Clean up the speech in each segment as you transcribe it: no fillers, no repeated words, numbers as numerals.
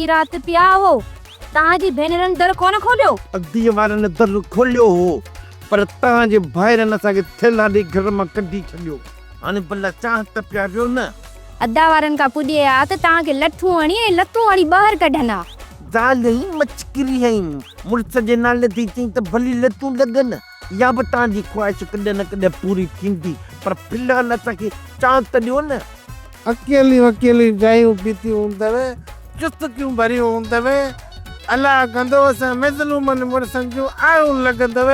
अधी रात पिया हो ताजी भेनरन दर कोन खोलियो अधी वारन दर खोलियो हो पर ताजे भाइरन असांखे थेला ॾेई घर मां कढी छॾियो हाणे भला चाह त पियारियो न अद्धा वारन का पुॼे आ त तव्हांखे लठूं हणी ऐं लतूं हणी ॿाहिरि कढंदा ज़ाल ई मचकिरी आहिनि मुड़ुस जे नाले ते चई त भली लतूं लॻनि या बि तव्हांजी ख़्वाहिश कॾहिं न कॾहिं पूरी थींदी पर फ़िलहालु असांखे चांस त ॾियो न अकेली जायूं पीतियूं हूंदव चुस्तकियूं भरियूं हूंदव अलाह कंदो असां मज़लूमनि मुड़ुसनि जूं आयूं लॻंदव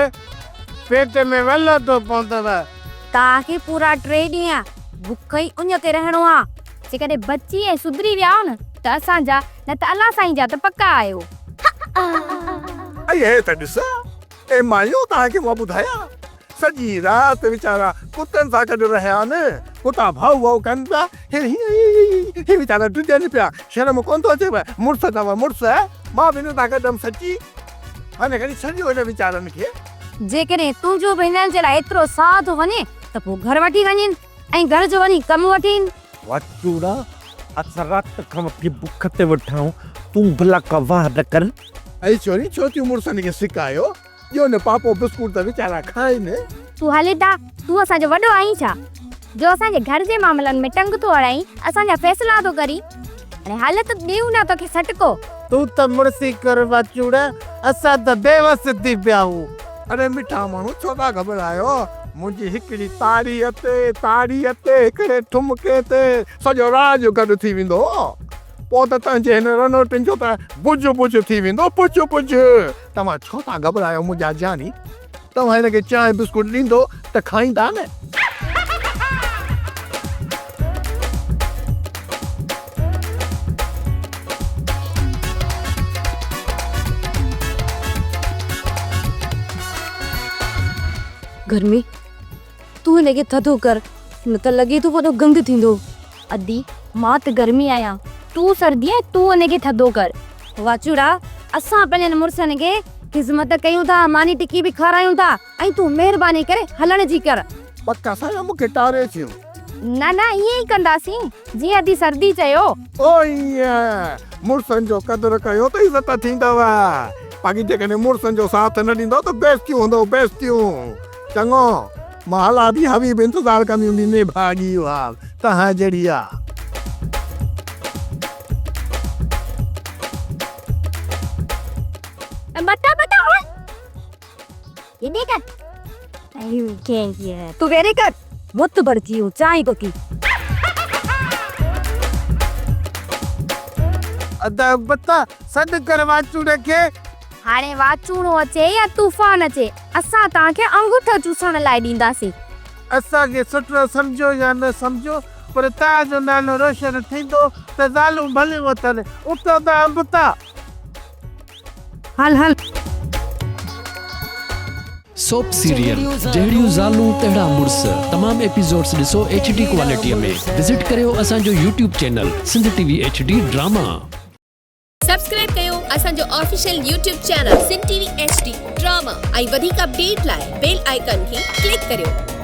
पेट में वलो तो पवंदव तव्हांखे पूरा 3 ॾींहं बुख ई उञ ते रहणो आ जेकॾहिं बची ऐं सुधरी विया हो न त असांजा न त अलाह साईं जा त पक्का आहियो हे त ॾिस ए मायो तव्हांखे मां ॿुधायां सॼी राति वीचारा कुतनि सां गॾु रहिया न कुता भाऊ कनि पिया हे वीचारा ॾुजनि पिया शर्म कोन थो अचे मुड़ुस अथव मुड़ुस मां बि हिन सां गॾु सची हाणे खणी छॾियो हिन वीचारनि खे जेकॾहिं तुंहिंजो भेनरनि जे लाइ एतिरो साथ वञे त पोइ घर वठी वञनि ऐं घर जो वञी कमु वठीनि वाचूड़ा असां राति खां वठी बुख ते वठाऊं तूं भला का वाह न कर ऐं चोरी छो थियूं मुड़ुसनि खे सिकायो जो न पापो बिस्कुट त वीचारा खाइनि तूं हले ता तूं असांजो वॾो आहीं छा जो असांजे घर जे मामलनि में टंग थो हणाई असांजा फ़ैसिला थो करी हाणे हल त ॾियूं न तोखे सटको तूं त मुड़सी कर वाचूड़ा असां त बेवस थी पिया आहियूं अरे मिठा माण्हू छो था घबरायो मुंहिंजी हिकिड़ी ताड़ीअ ते हिकिड़े ठुमके ते सॼो राज गॾु थी वेंदो पोइ त तव्हांजे हिन रनोटिन जो त बुझ थी वेंदो पुछ तव्हां छो था घबरायो मुंहिंजा जानी तव्हां हिनखे चांहि बिस्कुट ॾींदो त खाईंदा न गर्मी तूं हिनखे थधो कर न त लॻे थो वॾो गंद थींदो अदी मां त गर्मी आहियां तूं सर्दी आहे तूं हिनखे थधो कर वाचूड़ा असां पंहिंजनि मुड़ुसनि खे ख़िदमत कयूं था मानी टिकी बि खारायूं था ऐं तूं महिरबानी करे हलण जी कर पक्का सां मूंखे टारे थियूं न ईअं ई कंदासीं जीअं अदी सर्दी चयो ओ ईअं मुड़ुसनि जो क़दुरु कयो त इज़त थींदव बाक़ी जेकॾहिं मुड़ुसनि जो साथ न ॾींदो त बेइज़तियूं हूंदो बेइज़तियूं चङो मां हला बि हबीब इंतज़ार कंदी हूंदी ने भाॼी वाह तव्हां जहिड़ी आहे बता ये देखा तू वेरे कर मुत भरती हूँ चाय को की अदा बता सद कर वाचूड़ा के हाणे वाचूड़ो अचे या तूफान अचे असां तव्हांखे अंगूठो चूसण लाइ ॾींदासीं असांखे सुठो सम्झो या न सम्झो पर तव्हांजो नालो रोशन थींदो त ज़ालूं भले वतन उतो त अंबता हल सोप सीरियल जहिड़ियूं ज़ालूं तहिड़ा मुड़ुस तमाम एपिसोड्स ॾिसो HD क्वालिटीअ में विज़िट करियो असांजो YouTube channel Sindh TV HD drama subscribe कयो असांजो official YouTube channel Sindh TV HD drama ऐं वधीक अपडेट लाइ बेल आइकन खे क्लिक करियो।